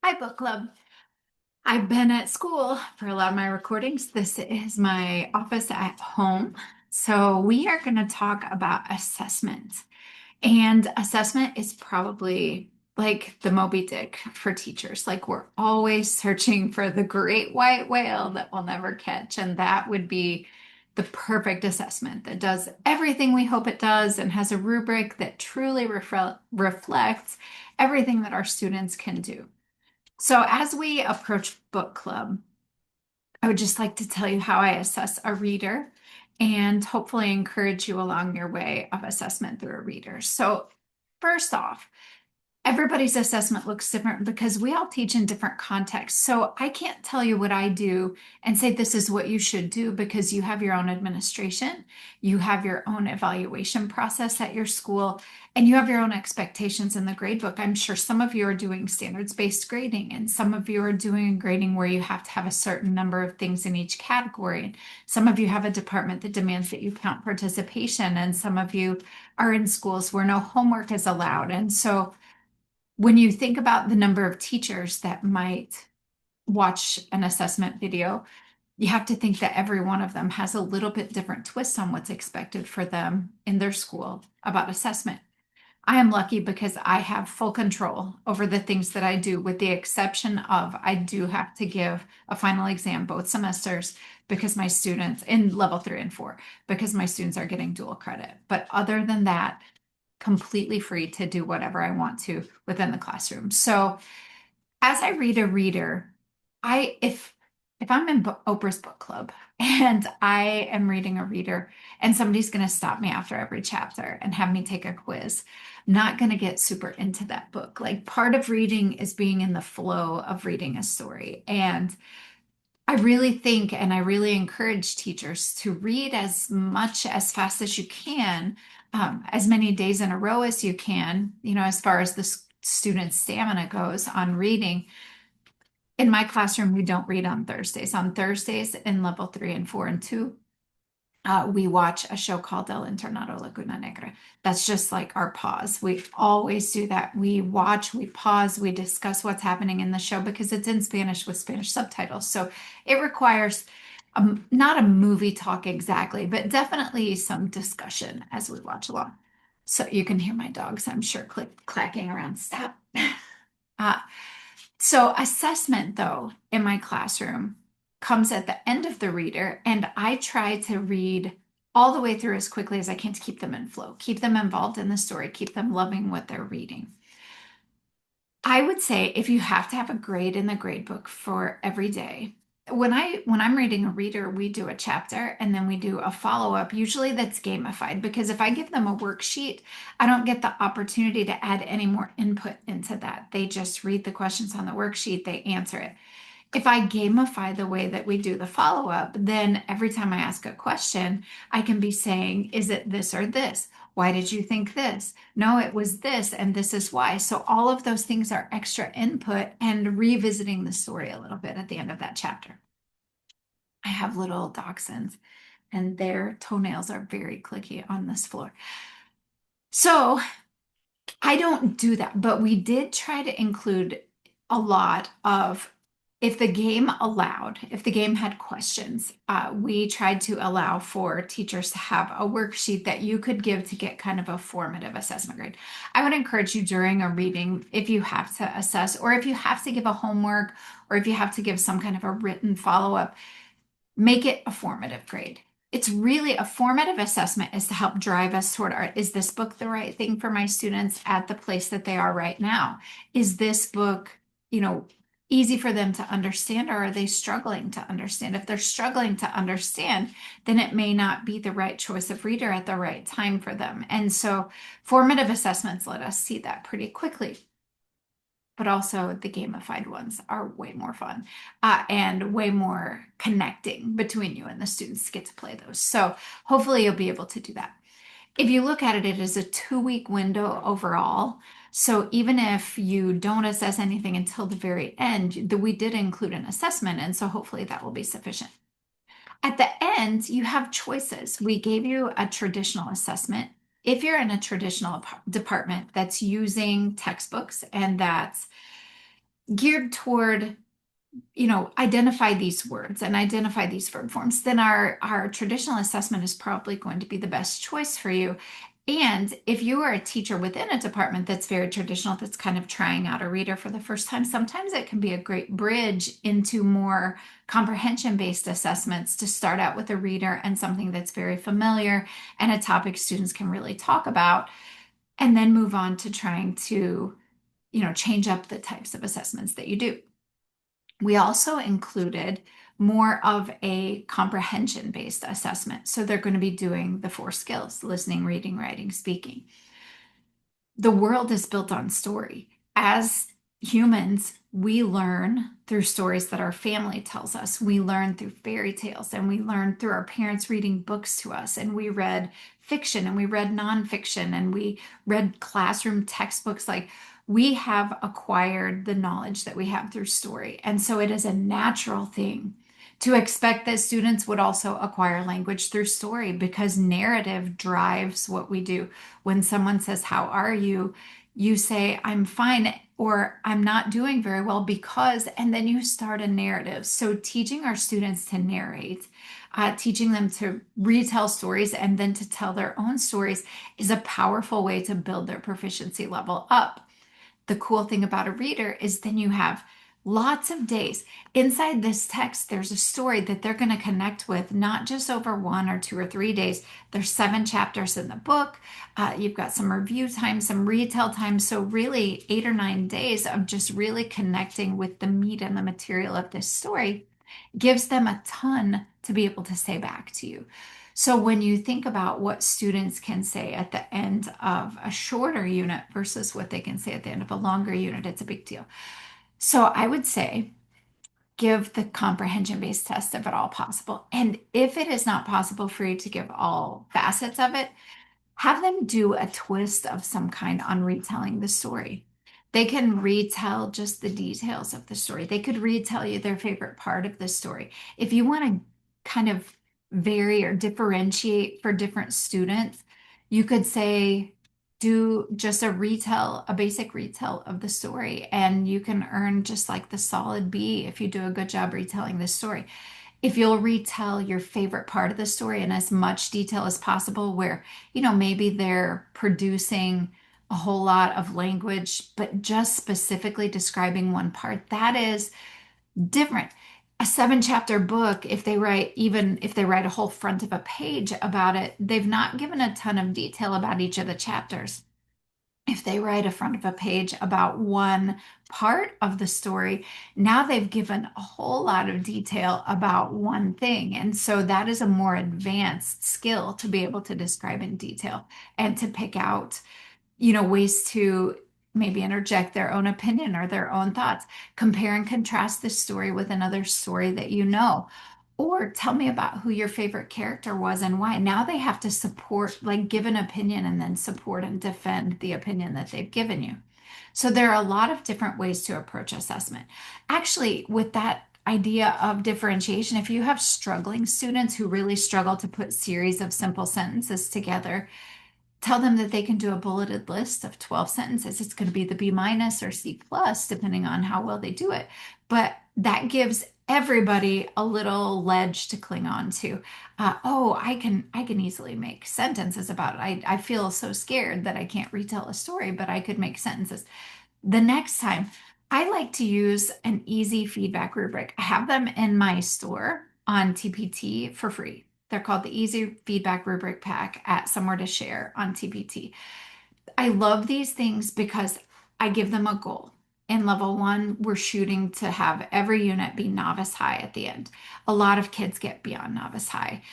Hi, book club. I've been at school for a lot of my recordings. This is my office at home. So, we are going to talk about assessment. And assessment is probably like the Moby Dick for teachers. Like, we're always searching for the great white whale that we'll never catch. And that would be the perfect assessment that does everything we hope it does and has a rubric that truly reflects everything that our students can do. So, as we approach book club, I would just like to tell you how I assess a reader and hopefully encourage you along your way of assessment through a reader. So, first off, everybody's assessment looks different because we all teach in different contexts. So I can't tell you what I do and say this is what you should do because you have your own administration, you have your own evaluation process at your school, and you have your own expectations in the grade book. I'm sure some of you are doing standards-based grading, and some of you are doing grading where you have to have a certain number of things in each category. And some of you have a department that demands that you count participation, and some of you are in schools where no homework is allowed. And so when you think about the number of teachers that might watch an assessment video, you have to think that every one of them has a little bit different twist on what's expected for them in their school about assessment. I am lucky because I have full control over the things that I do, with the exception of I do have to give a final exam both semesters because my students in level 3 and 4, because my students are getting dual credit. But other than that, completely free to do whatever I want to within the classroom. So as I read a reader, I if I'm in Oprah's book club and I am reading a reader and somebody's going to stop me after every chapter and have me take a quiz, I'm not going to get super into that book. Like, part of reading is being in the flow of reading a story. And I really think and I really encourage teachers to read as much as fast as you can, as many days in a row as you can, as far as the student's stamina goes on reading. In my classroom, we don't read on Thursdays. On Thursdays in level 3 and 4 and 2, we watch a show called El Internado Laguna Negra. That's just like our pause. We always do that. We watch, we pause, we discuss what's happening in the show because it's in Spanish with Spanish subtitles. So it requires not a movie talk exactly, but definitely some discussion as we watch along. So you can hear my dogs, I'm sure, clacking around. Stop. Uh, so assessment, though, in my classroom comes at the end of the reader, and I try to read all the way through as quickly as I can to keep them in flow, keep them involved in the story, keep them loving what they're reading. I would say if you have to have a grade in the grade book for every day, when I'm reading a reader, we do a chapter and then we do a follow-up. Usually that's gamified because if I give them a worksheet, I don't get the opportunity to add any more input into that. They just read the questions on the worksheet, they answer it. If I gamify the way that we do the follow-up, then every time I ask a question, I can be saying, is it this or this? Why did you think this? No, it was this, and this is why. So all of those things are extra input and revisiting the story a little bit at the end of that chapter. I have little dachshunds, and their toenails are very clicky on this floor. So I don't do that, but we did try to include a lot of, if the game allowed, if the game had questions, we tried to allow for teachers to have a worksheet that you could give to get kind of a formative assessment grade. I would encourage you during a reading, if you have to assess, or if you have to give a homework, or if you have to give some kind of a written follow-up, make it a formative grade. It's really a formative assessment is to help drive us toward is this book the right thing for my students at the place that they are right now? Is this book, easy for them to understand, or are they struggling to understand? If they're struggling to understand, then it may not be the right choice of reader at the right time for them. And so formative assessments let us see that pretty quickly. But also the gamified ones are way more fun, and way more connecting between you and the students to get to play those. So hopefully you'll be able to do that. If you look at it, it is a 2-week window overall. So even if you don't assess anything until the very end, we did include an assessment, and so hopefully that will be sufficient. At the end, you have choices. We gave you a traditional assessment. If you're in a traditional department that's using textbooks and that's geared toward, identify these words and identify these verb forms, then our traditional assessment is probably going to be the best choice for you. And if you are a teacher within a department that's very traditional, that's kind of trying out a reader for the first time, sometimes it can be a great bridge into more comprehension-based assessments to start out with a reader and something that's very familiar and a topic students can really talk about, and then move on to trying to, change up the types of assessments that you do. We also included more of a comprehension based assessment. So they're going to be doing the four skills: listening, reading, writing, speaking. The world is built on story. As humans, we learn through stories that our family tells us. We learn through fairy tales, and we learn through our parents reading books to us. And we read fiction and we read nonfiction and we read classroom textbooks. Like, we have acquired the knowledge that we have through story. And so it is a natural thing to expect that students would also acquire language through story, because narrative drives what we do. When someone says, "How are you?" you say, "I'm fine," or "I'm not doing very well because," and then you start a narrative. So teaching our students to narrate, teaching them to retell stories and then to tell their own stories is a powerful way to build their proficiency level up. The cool thing about a reader is then you have lots of days. Inside this text, there's a story that they're going to connect with, not just over 1 or 2 or 3 days. There's 7 chapters in the book. You've got some review time, some retell time. So, really, 8 or 9 days of just really connecting with the meat and the material of this story gives them a ton to be able to say back to you. So when you think about what students can say at the end of a shorter unit versus what they can say at the end of a longer unit, it's a big deal. So I would say give the comprehension-based test if at all possible. And if it is not possible for you to give all facets of it, have them do a twist of some kind on retelling the story. They can retell just the details of the story. They could retell you their favorite part of the story. If you want to kind of vary or differentiate for different students, you could say, do just a retell, a basic retell of the story, and you can earn just like the solid B if you do a good job retelling the story. If you'll retell your favorite part of the story in as much detail as possible, where, maybe they're producing a whole lot of language, but just specifically describing one part, that is different. A 7 chapter book, if they write, even if they write a whole front of a page about it, they've not given a ton of detail about each of the chapters. If they write a front of a page about one part of the story, now they've given a whole lot of detail about one thing. And so that is a more advanced skill to be able to describe in detail and to pick out, ways to maybe interject their own opinion or their own thoughts. Compare and contrast this story with another story that you know. Or tell me about who your favorite character was and why. Now they have to support, like give an opinion and then support and defend the opinion that they've given you. So there are a lot of different ways to approach assessment. Actually, with that idea of differentiation, if you have struggling students who really struggle to put series of simple sentences together, tell them that they can do a bulleted list of 12 sentences. It's going to be the B minus or C plus, depending on how well they do it. But that gives everybody a little ledge to cling on to. Oh, I can easily make sentences about it. I feel so scared that I can't retell a story, but I could make sentences. The next time, I like to use an easy feedback rubric. I have them in my store on TPT for free. They're called the Easy Feedback Rubric Pack at Somewhere to Share on TPT. I love these things because I give them a goal. In level one, we're shooting to have every unit be novice high at the end. A lot of kids get beyond novice high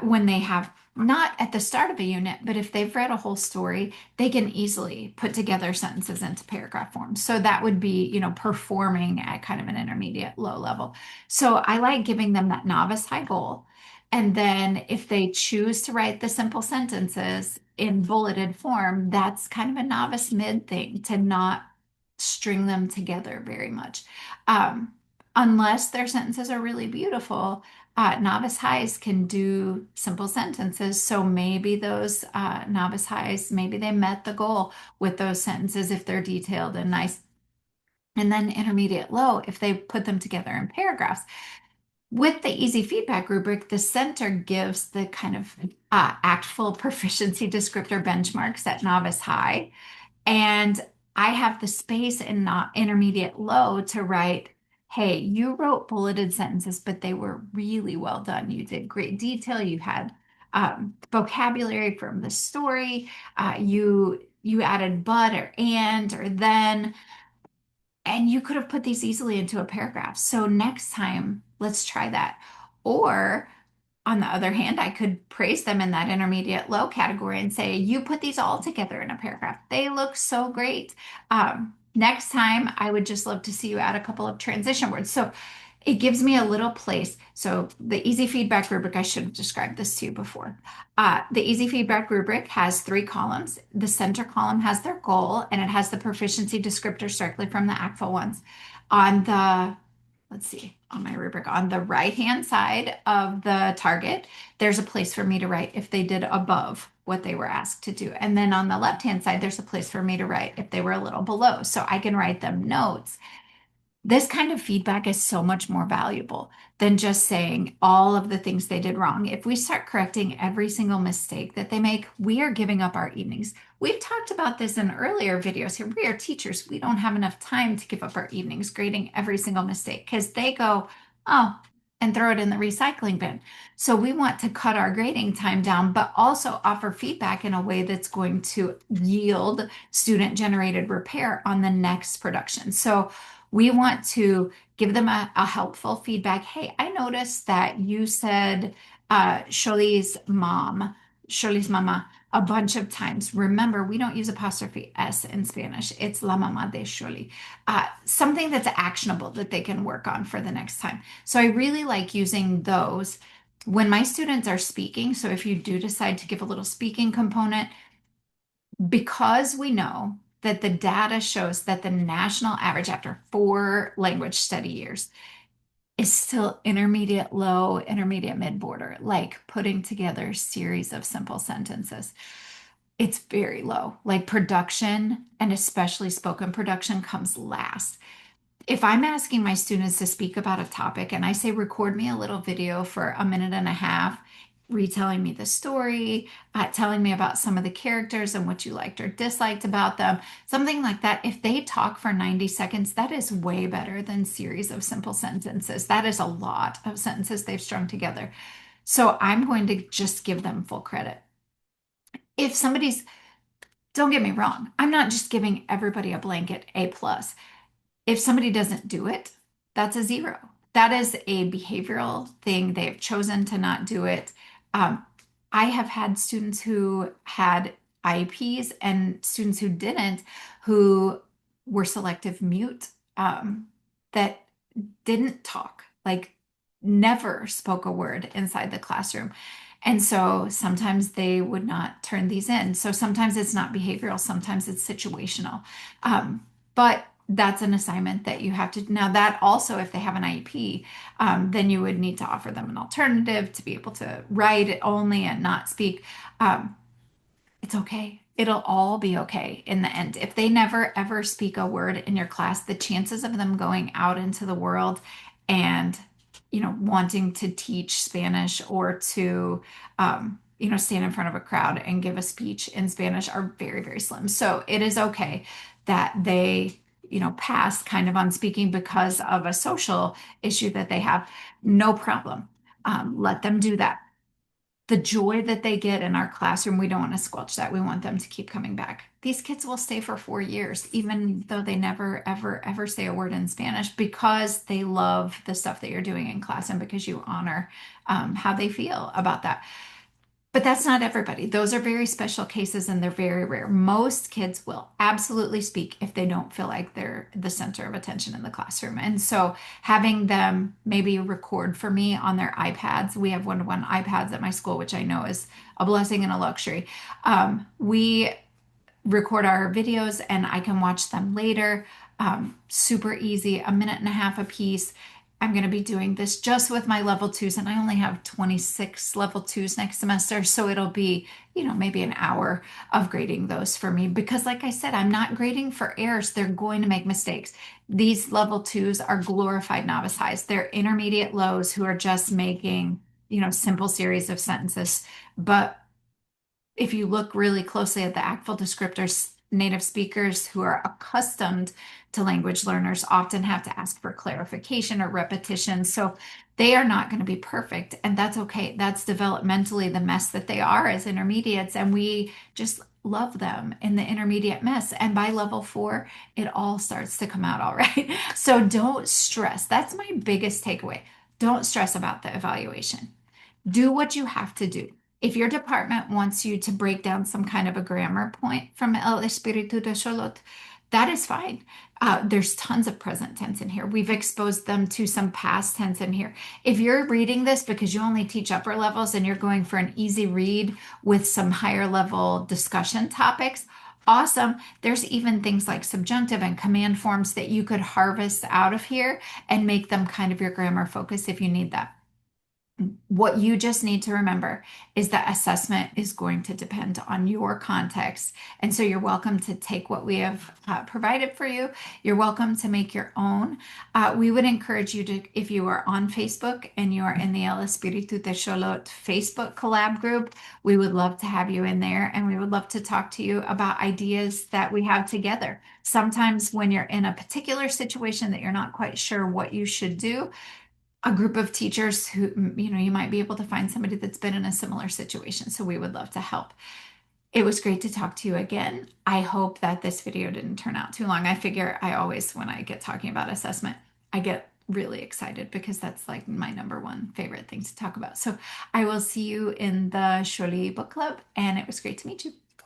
when they have, not at the start of a unit, but if they've read a whole story, they can easily put together sentences into paragraph form. So that would be, performing at kind of an intermediate low level. So I like giving them that novice high goal. And then if they choose to write the simple sentences in bulleted form, that's kind of a novice mid thing, to not string them together very much. Um, Unless their sentences are really beautiful, novice highs can do simple sentences. So maybe those novice highs, maybe they met the goal with those sentences if they're detailed and nice. And then intermediate low if they put them together in paragraphs. With the easy feedback rubric, the center gives the kind of actful proficiency descriptor benchmarks at novice high. And I have the space in not intermediate low to write, hey, you wrote bulleted sentences, but they were really well done. You did great detail. You had vocabulary from the story. You added but or and or then, and you could have put these easily into a paragraph. So next time, let's try that. Or on the other hand, I could praise them in that intermediate low category and say, you put these all together in a paragraph. They look so great. Next time, I would just love to see you add a couple of transition words. So it gives me a little place. So the easy feedback rubric, I should have described this to you before. The easy feedback rubric has three columns. The center column has their goal and it has the proficiency descriptors directly from the ACTFL ones. On the let's see, on my rubric, on the right-hand side of the target, there's a place for me to write if they did above what they were asked to do. And then on the left-hand side, there's a place for me to write if they were a little below. So I can write them notes. This kind of feedback is so much more valuable than just saying all of the things they did wrong. If we start correcting every single mistake that they make, we are giving up our evenings. We've talked about this in earlier videos here. We are teachers. We don't have enough time to give up our evenings grading every single mistake because they go, oh, and throw it in the recycling bin. So we want to cut our grading time down, but also offer feedback in a way that's going to yield student generated repair on the next production. So we want to give them a helpful feedback. Hey, I noticed that you said Shirley's mom, Shirley's mama, a bunch of times. Remember, we don't use apostrophe S in Spanish. It's la mamá de Shirley. Something that's actionable that they can work on for the next time. So I really like using those when my students are speaking. So if you do decide to give a little speaking component, because we know that the data shows that the national average after 4 language study years is still intermediate low, intermediate mid border, like putting together a series of simple sentences. It's very low. Like production and especially spoken production comes last. If I'm asking my students to speak about a topic and I say, record me a little video for a minute and a half, retelling me the story, telling me about some of the characters and what you liked or disliked about them, something like that. If they talk for 90 seconds, that is way better than series of simple sentences. That is a lot of sentences they've strung together. So I'm going to just give them full credit. If somebody's, don't get me wrong, I'm not just giving everybody a blanket A plus. If somebody doesn't do it, that's a 0. That is a behavioral thing. They have chosen to not do it. Um, I have had students who had IEPs and students who didn't, who were selective mute, that didn't talk, like never spoke a word inside the classroom. And so sometimes they would not turn these in. So sometimes it's not behavioral, sometimes it's situational. But that's an assignment that you have to. Now, that also, if they have an IEP, then you would need to offer them an alternative to be able to write it only and not speak. Um, it's okay. It'll all be okay in the end. If they never ever speak a word in your class, the chances of them going out into the world and, wanting to teach Spanish or to, stand in front of a crowd and give a speech in Spanish are very, very slim. So it is okay that they, pass kind of on speaking because of a social issue that they have. No problem. Let them do that. The joy that they get in our classroom, we don't want to squelch that. We want them to keep coming back. These kids will stay for 4 years, even though they never, ever, ever say a word in Spanish because they love the stuff that you're doing in class and because you honor how they feel about that. But that's not everybody. Those are very special cases and they're very rare. Most kids will absolutely speak if they don't feel like they're the center of attention in the classroom. And so having them maybe record for me on their iPads, we have one-to-one iPads at my school, which I know is a blessing and a luxury. We record our videos and I can watch them later. Super easy, a minute and a half a piece. I'm going to be doing this just with my level twos, and I only have 26 level twos next semester. So it'll be, maybe an hour of grading those for me because, like I said, I'm not grading for errors. They're going to make mistakes. These level twos are glorified novice highs. They're intermediate lows who are just making, simple series of sentences. But if you look really closely at the ACTFL descriptors, native speakers who are accustomed to language learners often have to ask for clarification or repetition. So they are not going to be perfect, and that's okay. That's developmentally the mess that they are as intermediates, and we just love them in the intermediate mess. And by level four, it all starts to come out all right. So don't stress. That's my biggest takeaway. Don't stress about the evaluation. Do what you have to do. If your department wants you to break down some kind of a grammar point from El Espíritu de Xólotl, that is fine. There's tons of present tense in here. We've exposed them to some past tense in here. If you're reading this because you only teach upper levels and you're going for an easy read with some higher level discussion topics, awesome. There's even things like subjunctive and command forms that you could harvest out of here and make them kind of your grammar focus if you need that. What you just need to remember is that assessment is going to depend on your context. And so you're welcome to take what we have provided for you. You're welcome to make your own. We would encourage you to, if you are on Facebook and you are in the El Espíritu de Xólotl Facebook collab group, we would love to have you in there and we would love to talk to you about ideas that we have together. Sometimes when you're in a particular situation that you're not quite sure what you should do, a group of teachers who, you might be able to find somebody that's been in a similar situation. So we would love to help. It was great to talk to you again. I hope that this video didn't turn out too long. I figure I always, when I get talking about assessment, I get really excited because that's like my number one favorite thing to talk about. So I will see you in the Xoli Book Club, and it was great to meet you.